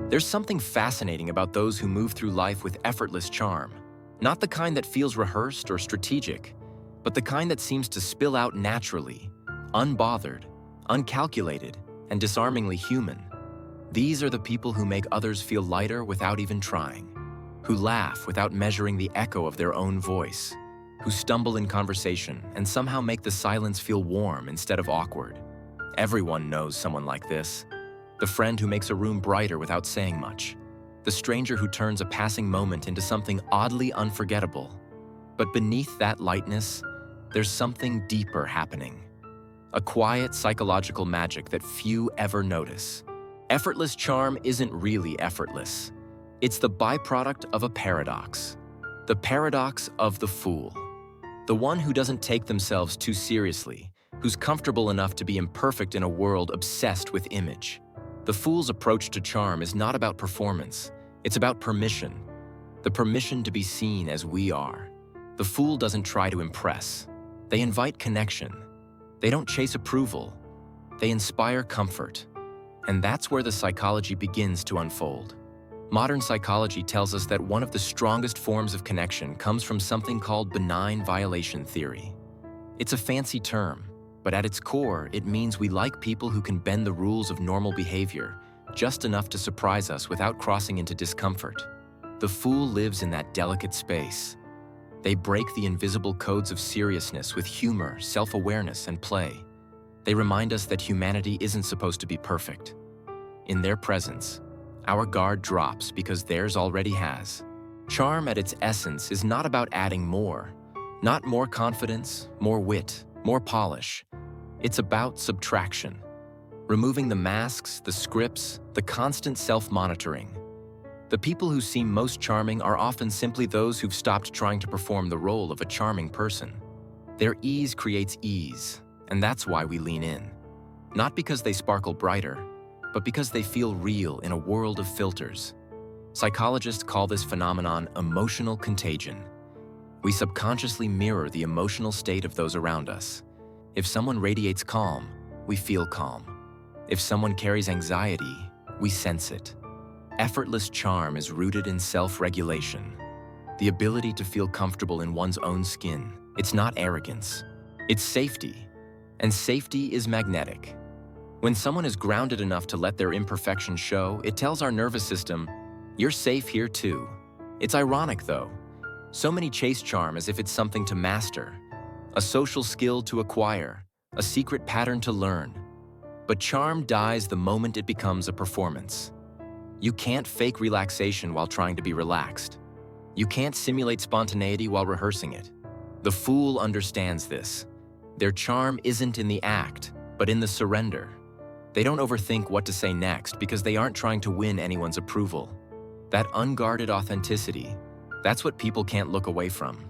There's something fascinating about those who move through life with effortless charm. Not the kind that feels rehearsed or strategic, but the kind that seems to spill out naturally, unbothered, uncalculated, and disarmingly human. These are the people who make others feel lighter without even trying, who laugh without measuring the echo of their own voice, who stumble in conversation and somehow make the silence feel warm instead of awkward. Everyone knows someone like this. The friend who makes a room brighter without saying much. The stranger who turns a passing moment into something oddly unforgettable. But beneath that lightness, there's something deeper happening. A quiet psychological magic that few ever notice. Effortless charm isn't really effortless. It's the byproduct of a paradox. The paradox of the fool. The one who doesn't take themselves too seriously, who's comfortable enough to be imperfect in a world obsessed with image. The fool's approach to charm is not about performance, it's about permission. The permission to be seen as we are. The fool doesn't try to impress. They invite connection. They don't chase approval. They inspire comfort. And that's where the psychology begins to unfold. Modern psychology tells us that one of the strongest forms of connection comes from something called benign violation theory. It's a fancy term, but at its core, it means we like people who can bend the rules of normal behavior just enough to surprise us without crossing into discomfort. The fool lives in that delicate space. They break the invisible codes of seriousness with humor, self-awareness, and play. They remind us that humanity isn't supposed to be perfect. In their presence, our guard drops because theirs already has. Charm at its essence is not about adding more, not more confidence, more wit, more polish. It's about subtraction. Removing the masks, the scripts, the constant self-monitoring. The people who seem most charming are often simply those who've stopped trying to perform the role of a charming person. Their ease creates ease, and that's why we lean in. Not because they sparkle brighter, but because they feel real in a world of filters. Psychologists call this phenomenon emotional contagion. We subconsciously mirror the emotional state of those around us. If someone radiates calm, we feel calm. If someone carries anxiety, we sense it. Effortless charm is rooted in self-regulation, the ability to feel comfortable in one's own skin. It's not arrogance, it's safety, and safety is magnetic. When someone is grounded enough to let their imperfection show, it tells our nervous system, you're safe here too. It's ironic though. So many chase charm as if it's something to master, a social skill to acquire, a secret pattern to learn. But charm dies the moment it becomes a performance. You can't fake relaxation while trying to be relaxed. You can't simulate spontaneity while rehearsing it. The fool understands this. Their charm isn't in the act, but in the surrender. They don't overthink what to say next because they aren't trying to win anyone's approval. That unguarded authenticity, that's what people can't look away from.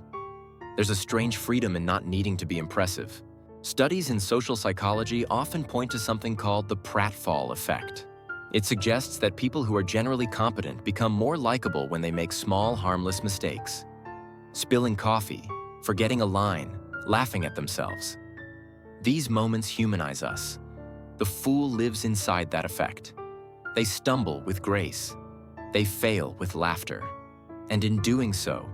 There's a strange freedom in not needing to be impressive. Studies in social psychology often point to something called the Pratfall Effect. It suggests that people who are generally competent become more likable when they make small, harmless mistakes. Spilling coffee, forgetting a line, laughing at themselves. These moments humanize us. The fool lives inside that effect. They stumble with grace. They fail with laughter. And in doing so,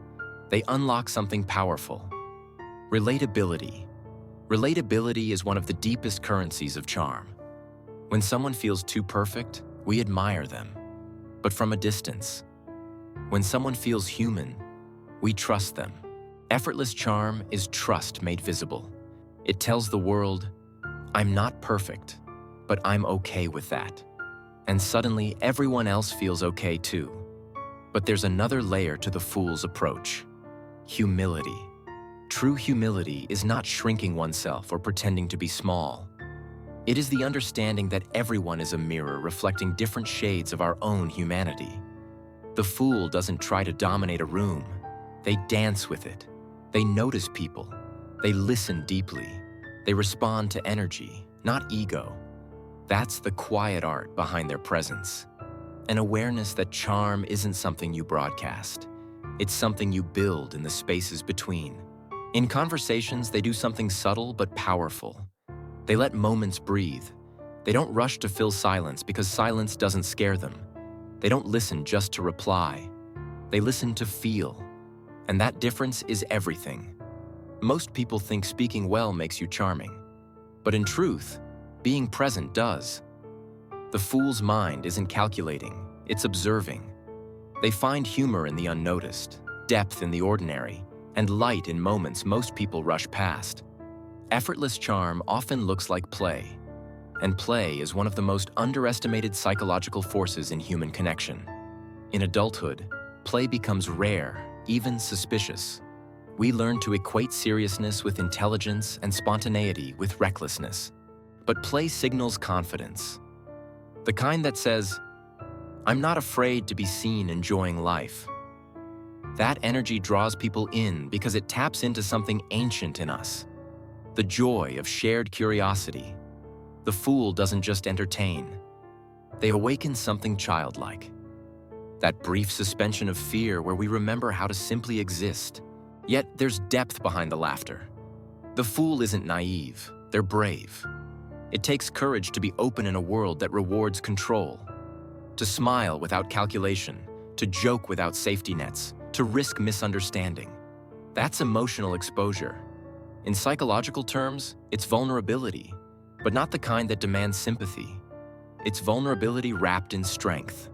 they unlock something powerful. Relatability. Relatability is one of the deepest currencies of charm. When someone feels too perfect, we admire them, but from a distance. When someone feels human, we trust them. Effortless charm is trust made visible. It tells the world, I'm not perfect, but I'm okay with that. And suddenly, everyone else feels okay too. But there's another layer to the fool's approach. Humility. True humility is not shrinking oneself or pretending to be small. It is the understanding that everyone is a mirror reflecting different shades of our own humanity. The fool doesn't try to dominate a room. They dance with it. They notice people. They listen deeply. They respond to energy, not ego. That's the quiet art behind their presence. An awareness that charm isn't something you broadcast. It's something you build in the spaces between. In conversations, they do something subtle but powerful. They let moments breathe. They don't rush to fill silence because silence doesn't scare them. They don't listen just to reply. They listen to feel. And that difference is everything. Most people think speaking well makes you charming. But in truth, being present does. The fool's mind isn't calculating, it's observing. They find humor in the unnoticed, depth in the ordinary, and light in moments most people rush past. Effortless charm often looks like play, and play is one of the most underestimated psychological forces in human connection. In adulthood, play becomes rare, even suspicious. We learn to equate seriousness with intelligence and spontaneity with recklessness. But play signals confidence. The kind that says, "I'm not afraid to be seen enjoying life." That energy draws people in because it taps into something ancient in us. The joy of shared curiosity. The fool doesn't just entertain. They awaken something childlike. That brief suspension of fear where we remember how to simply exist. Yet there's depth behind the laughter. The fool isn't naive, they're brave. It takes courage to be open in a world that rewards control. To smile without calculation, to joke without safety nets, to risk misunderstanding. That's emotional exposure. In psychological terms, it's vulnerability, but not the kind that demands sympathy. It's vulnerability wrapped in strength.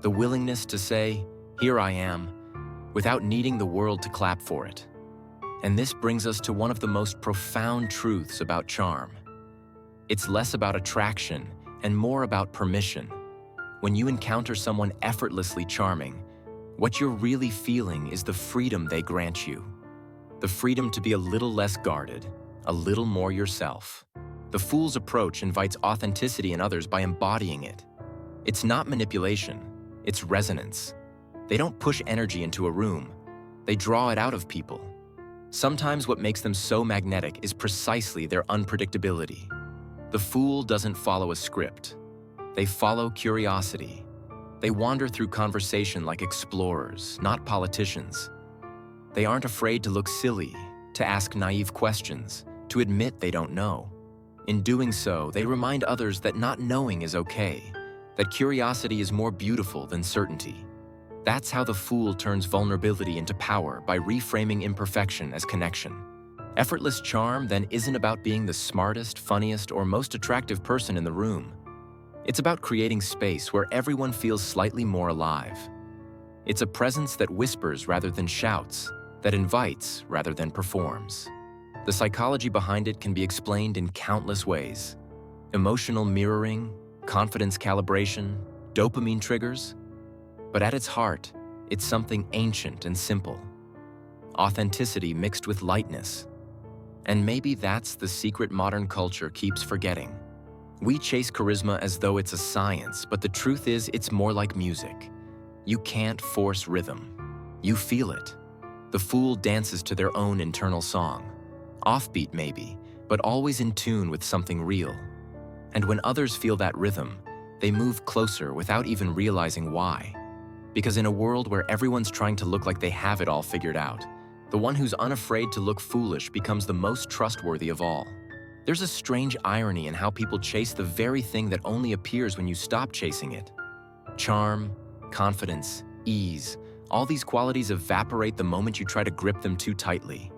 The willingness to say, "Here I am," without needing the world to clap for it. And this brings us to one of the most profound truths about charm. It's less about attraction and more about permission. When you encounter someone effortlessly charming, what you're really feeling is the freedom they grant you. The freedom to be a little less guarded, a little more yourself. The fool's approach invites authenticity in others by embodying it. It's not manipulation, it's resonance. They don't push energy into a room, they draw it out of people. Sometimes what makes them so magnetic is precisely their unpredictability. The fool doesn't follow a script. They follow curiosity. They wander through conversation like explorers, not politicians. They aren't afraid to look silly, to ask naive questions, to admit they don't know. In doing so, they remind others that not knowing is okay, that curiosity is more beautiful than certainty. That's how the fool turns vulnerability into power by reframing imperfection as connection. Effortless charm then isn't about being the smartest, funniest, or most attractive person in the room. It's about creating space where everyone feels slightly more alive. It's a presence that whispers rather than shouts, that invites rather than performs. The psychology behind it can be explained in countless ways. Emotional mirroring, confidence calibration, dopamine triggers. But at its heart, it's something ancient and simple. Authenticity mixed with lightness. And maybe that's the secret modern culture keeps forgetting. We chase charisma as though it's a science, but the truth is it's more like music. You can't force rhythm. You feel it. The fool dances to their own internal song. Offbeat maybe, but always in tune with something real. And when others feel that rhythm, they move closer without even realizing why. Because in a world where everyone's trying to look like they have it all figured out, the one who's unafraid to look foolish becomes the most trustworthy of all. There's a strange irony in how people chase the very thing that only appears when you stop chasing it. Charm, confidence, ease, all these qualities evaporate the moment you try to grip them too tightly.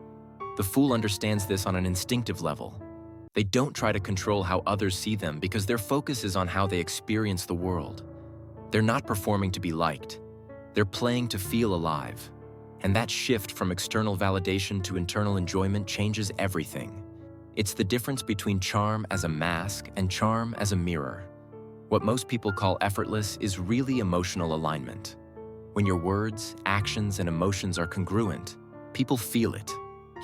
The fool understands this on an instinctive level. They don't try to control how others see them because their focus is on how they experience the world. They're not performing to be liked. They're playing to feel alive. And that shift from external validation to internal enjoyment changes everything. It's the difference between charm as a mask and charm as a mirror. What most people call effortless is really emotional alignment. When your words, actions, and emotions are congruent, people feel it.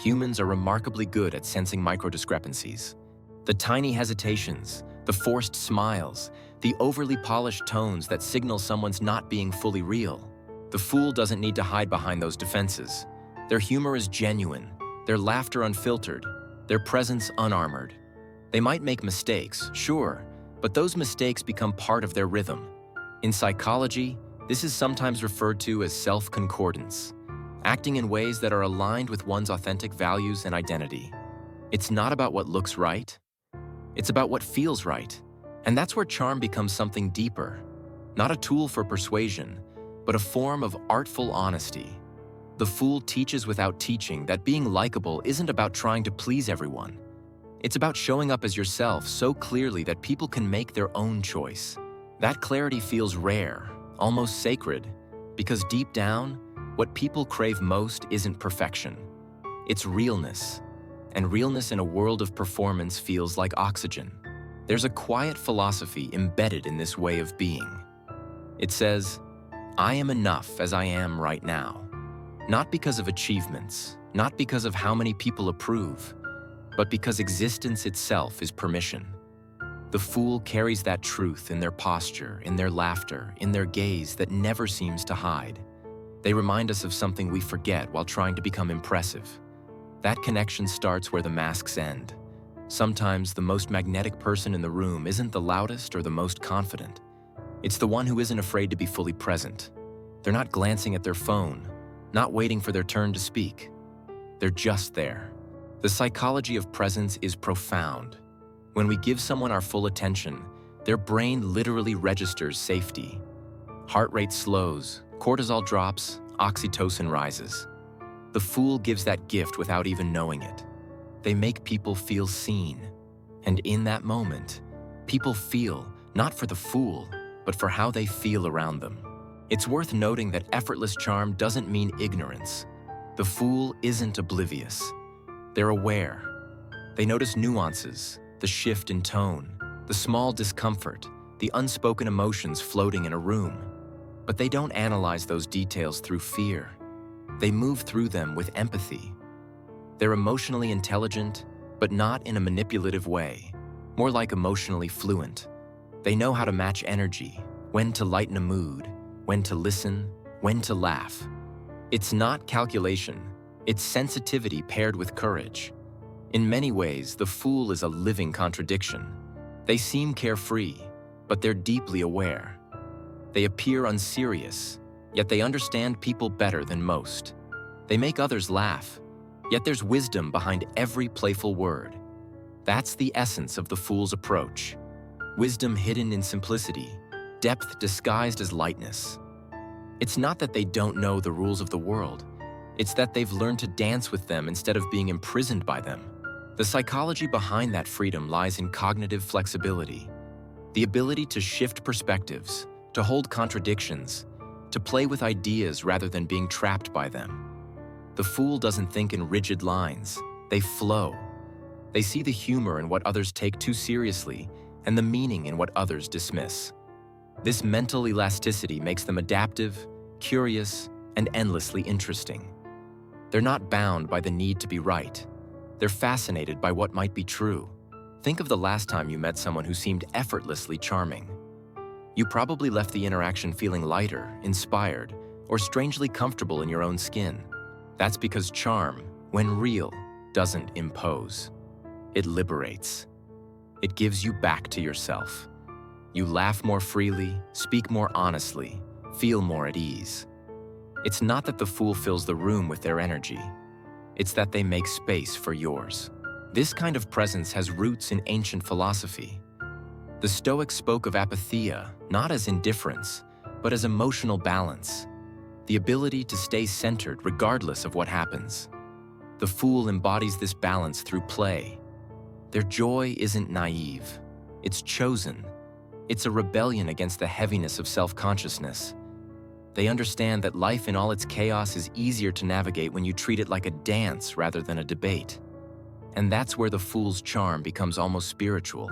Humans are remarkably good at sensing micro-discrepancies. The tiny hesitations, the forced smiles, the overly polished tones that signal someone's not being fully real. The fool doesn't need to hide behind those defenses. Their humor is genuine, their laughter unfiltered, their presence unarmored. They might make mistakes, sure, but those mistakes become part of their rhythm. In psychology, this is sometimes referred to as self-concordance, acting in ways that are aligned with one's authentic values and identity. It's not about what looks right, it's about what feels right. And that's where charm becomes something deeper. not a tool for persuasion, but a form of artful honesty. The fool teaches without teaching that being likable isn't about trying to please everyone. It's about showing up as yourself so clearly that people can make their own choice. That clarity feels rare, almost sacred, because deep down, what people crave most isn't perfection. It's realness. And realness in a world of performance feels like oxygen. There's a quiet philosophy embedded in this way of being. It says, I am enough as I am right now. Not because of achievements, not because of how many people approve, but because existence itself is permission. The fool carries that truth in their posture, in their laughter, in their gaze that never seems to hide. They remind us of something we forget while trying to become impressive. That connection starts where the masks end. Sometimes the most magnetic person in the room isn't the loudest or the most confident. It's the one who isn't afraid to be fully present. They're not glancing at their phone, not waiting for their turn to speak. They're just there. The psychology of presence is profound. When we give someone our full attention, their brain literally registers safety. Heart rate slows, cortisol drops, oxytocin rises. The fool gives that gift without even knowing it. They make people feel seen. And in that moment, people feel not for the fool, but for how they feel around them. It's worth noting that effortless charm doesn't mean ignorance. The fool isn't oblivious. They're aware. They notice nuances, the shift in tone, the small discomfort, the unspoken emotions floating in a room. But they don't analyze those details through fear. They move through them with empathy. They're emotionally intelligent, but not in a manipulative way, more like emotionally fluent. They know how to match energy, when to lighten a mood, when to listen, when to laugh. It's not calculation, it's sensitivity paired with courage. In many ways, the fool is a living contradiction. They seem carefree, but they're deeply aware. They appear unserious, yet they understand people better than most. They make others laugh, yet there's wisdom behind every playful word. That's the essence of the fool's approach. Wisdom hidden in simplicity, depth disguised as lightness. It's not that they don't know the rules of the world. It's that they've learned to dance with them instead of being imprisoned by them. The psychology behind that freedom lies in cognitive flexibility, the ability to shift perspectives, to hold contradictions, to play with ideas rather than being trapped by them. The fool doesn't think in rigid lines. They flow. They see the humor in what others take too seriously and the meaning in what others dismiss. This mental elasticity makes them adaptive, curious, and endlessly interesting. They're not bound by the need to be right. They're fascinated by what might be true. Think of the last time you met someone who seemed effortlessly charming. You probably left the interaction feeling lighter, inspired, or strangely comfortable in your own skin. That's because charm, when real, doesn't impose. It liberates. It gives you back to yourself. You laugh more freely, speak more honestly, feel more at ease. It's not that the fool fills the room with their energy. It's that they make space for yours. This kind of presence has roots in ancient philosophy. The Stoics spoke of apatheia not as indifference, but as emotional balance, the ability to stay centered regardless of what happens. The fool embodies this balance through play. Their joy isn't naive. It's chosen. It's a rebellion against the heaviness of self-consciousness. They understand that life in all its chaos is easier to navigate when you treat it like a dance rather than a debate. And that's where the fool's charm becomes almost spiritual.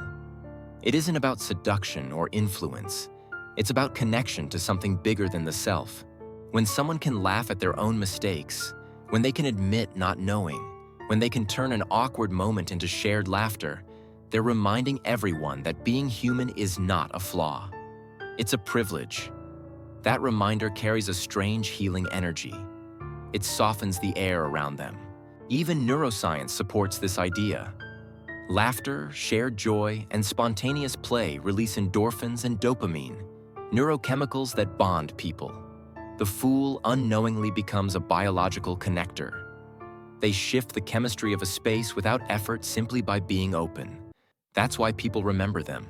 It isn't about seduction or influence. It's about connection to something bigger than the self. When someone can laugh at their own mistakes, when they can admit not knowing, when they can turn an awkward moment into shared laughter, they're reminding everyone that being human is not a flaw. It's a privilege. That reminder carries a strange healing energy. It softens the air around them. Even neuroscience supports this idea. Laughter, shared joy, and spontaneous play release endorphins and dopamine, neurochemicals that bond people. The fool unknowingly becomes a biological connector. They shift the chemistry of a space without effort simply by being open. That's why people remember them.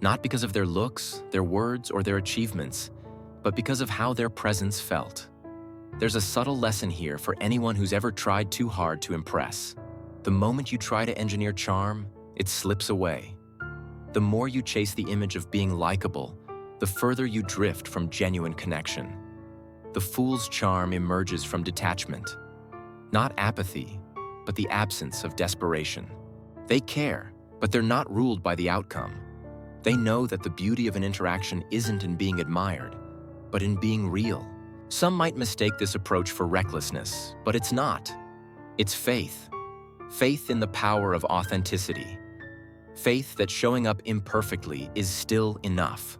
not because of their looks, their words, or their achievements, but because of how their presence felt. There's a subtle lesson here for anyone who's ever tried too hard to impress. The moment you try to engineer charm, it slips away. The more you chase the image of being likable, the further you drift from genuine connection. The fool's charm emerges from detachment, not apathy, but the absence of desperation. They care, but they're not ruled by the outcome. They know that the beauty of an interaction isn't in being admired, but in being real. Some might mistake this approach for recklessness, but it's not. It's faith. Faith in the power of authenticity. Faith that showing up imperfectly is still enough.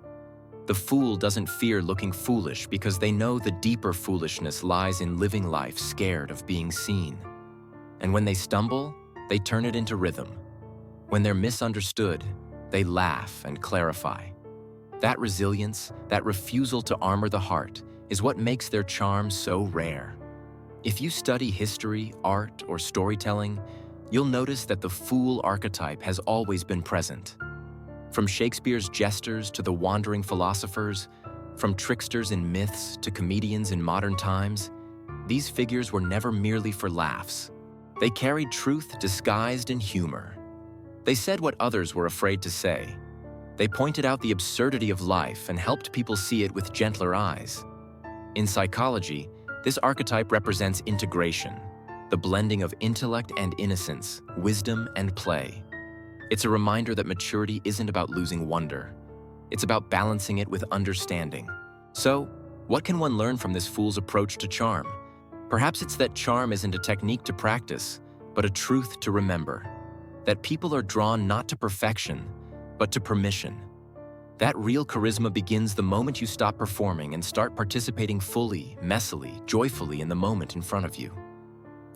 The fool doesn't fear looking foolish because they know the deeper foolishness lies in living life scared of being seen. And when they stumble, they turn it into rhythm. When they're misunderstood, they laugh and clarify. That resilience, that refusal to armor the heart, is what makes their charm so rare. If you study history, art, or storytelling, you'll notice that the fool archetype has always been present. From Shakespeare's jesters to the wandering philosophers, from tricksters in myths to comedians in modern times, these figures were never merely for laughs. They carried truth disguised in humor. They said what others were afraid to say. They pointed out the absurdity of life and helped people see it with gentler eyes. In psychology, this archetype represents integration, the blending of intellect and innocence, wisdom and play. It's a reminder that maturity isn't about losing wonder. It's about balancing it with understanding. So, what can one learn from this fool's approach to charm? Perhaps it's that charm isn't a technique to practice, but a truth to remember. That people are drawn not to perfection, but to permission. That real charisma begins the moment you stop performing and start participating fully, messily, joyfully in the moment in front of you.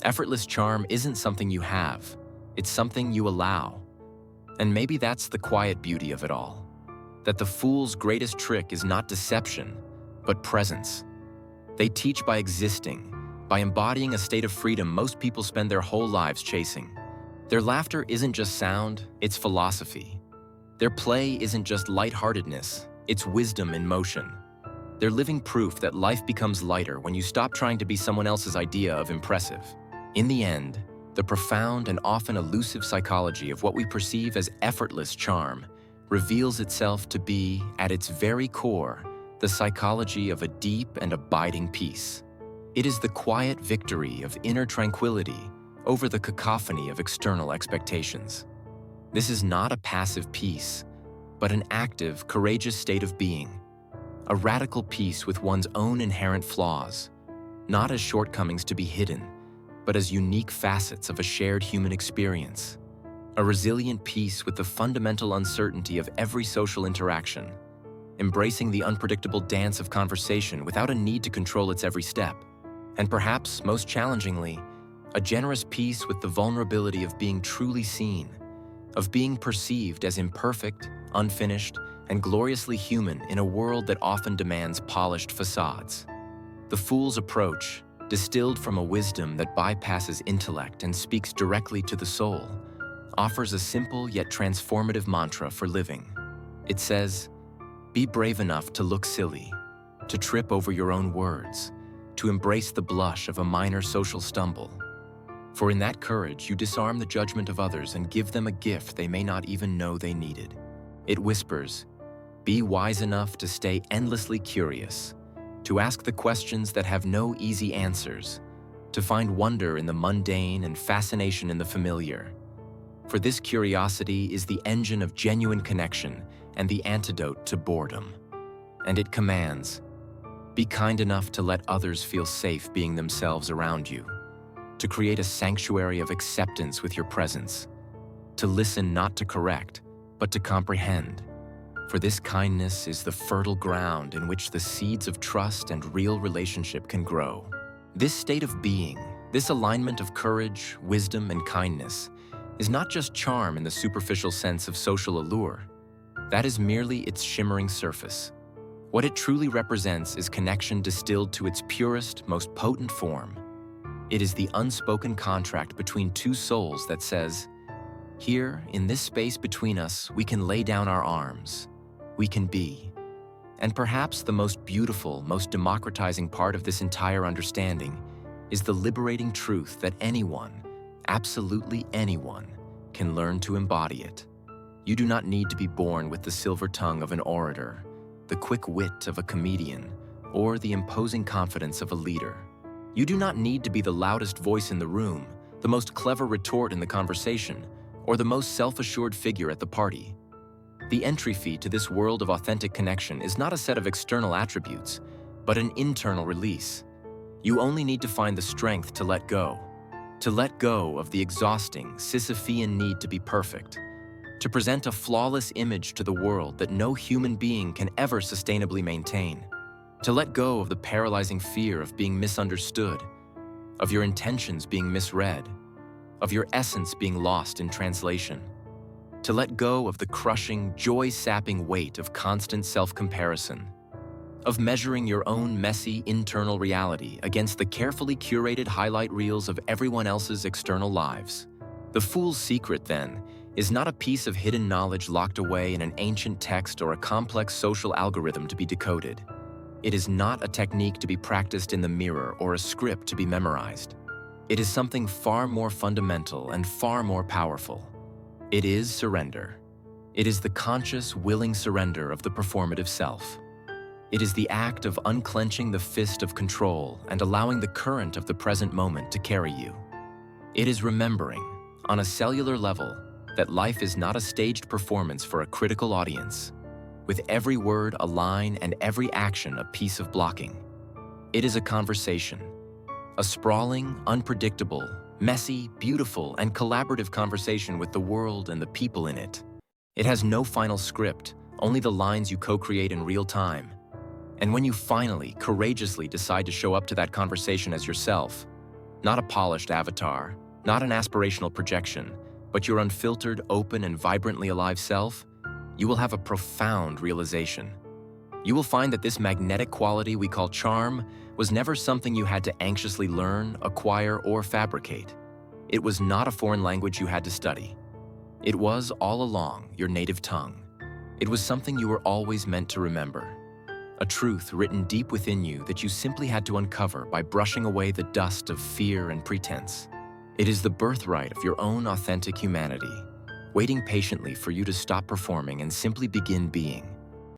Effortless charm isn't something you have, it's something you allow. And maybe that's the quiet beauty of it all. That the fool's greatest trick is not deception, but presence. They teach by existing, by embodying a state of freedom most people spend their whole lives chasing. Their laughter isn't just sound, it's philosophy. Their play isn't just lightheartedness, it's wisdom in motion. They're living proof that life becomes lighter when you stop trying to be someone else's idea of impressive. In the end, the profound and often elusive psychology of what we perceive as effortless charm reveals itself to be, at its very core, the psychology of a deep and abiding peace. It is the quiet victory of inner tranquility over the cacophony of external expectations. This is not a passive peace, but an active, courageous state of being, a radical peace with one's own inherent flaws, not as shortcomings to be hidden, but as unique facets of a shared human experience, a resilient peace with the fundamental uncertainty of every social interaction, embracing the unpredictable dance of conversation without a need to control its every step, and perhaps, most challengingly, a generous peace with the vulnerability of being truly seen, of being perceived as imperfect, unfinished, and gloriously human in a world that often demands polished facades. The fool's approach, distilled from a wisdom that bypasses intellect and speaks directly to the soul, offers a simple yet transformative mantra for living. It says, be brave enough to look silly, to trip over your own words, to embrace the blush of a minor social stumble. For in that courage, you disarm the judgment of others and give them a gift they may not even know they needed. It whispers, be wise enough to stay endlessly curious, to ask the questions that have no easy answers, to find wonder in the mundane and fascination in the familiar. For this curiosity is the engine of genuine connection and the antidote to boredom. And it commands, be kind enough to let others feel safe being themselves around you, to create a sanctuary of acceptance with your presence, to listen not to correct, but to comprehend. For this kindness is the fertile ground in which the seeds of trust and real relationship can grow. This state of being, this alignment of courage, wisdom, and kindness, is not just charm in the superficial sense of social allure. That is merely its shimmering surface. What it truly represents is connection distilled to its purest, most potent form. It is the unspoken contract between two souls that says, here, in this space between us, we can lay down our arms, we can be. And perhaps the most beautiful, most democratizing part of this entire understanding is the liberating truth that anyone, absolutely anyone, can learn to embody it. You do not need to be born with the silver tongue of an orator, the quick wit of a comedian, or the imposing confidence of a leader. You do not need to be the loudest voice in the room, the most clever retort in the conversation, or the most self-assured figure at the party. The entry fee to this world of authentic connection is not a set of external attributes, but an internal release. You only need to find the strength to let go of the exhausting, Sisyphean need to be perfect, to present a flawless image to the world that no human being can ever sustainably maintain, to let go of the paralyzing fear of being misunderstood, of your intentions being misread, of your essence being lost in translation, to let go of the crushing, joy-sapping weight of constant self-comparison, of measuring your own messy internal reality against the carefully curated highlight reels of everyone else's external lives. The fool's secret, then, is not a piece of hidden knowledge locked away in an ancient text or a complex social algorithm to be decoded. It is not a technique to be practiced in the mirror or a script to be memorized. It is something far more fundamental and far more powerful. It is surrender. It is the conscious, willing surrender of the performative self. It is the act of unclenching the fist of control and allowing the current of the present moment to carry you. It is remembering, on a cellular level, that life is not a staged performance for a critical audience, with every word a line and every action a piece of blocking. It is a conversation, a sprawling, unpredictable, messy, beautiful, and collaborative conversation with the world and the people in it. It has no final script, only the lines you co-create in real time. And when you finally, courageously decide to show up to that conversation as yourself, not a polished avatar, not an aspirational projection, but your unfiltered, open, and vibrantly alive self, you will have a profound realization. You will find that this magnetic quality we call charm was never something you had to anxiously learn, acquire, or fabricate. It was not a foreign language you had to study. It was, all along, your native tongue. It was something you were always meant to remember. A truth written deep within you that you simply had to uncover by brushing away the dust of fear and pretense. It is the birthright of your own authentic humanity, waiting patiently for you to stop performing and simply begin being.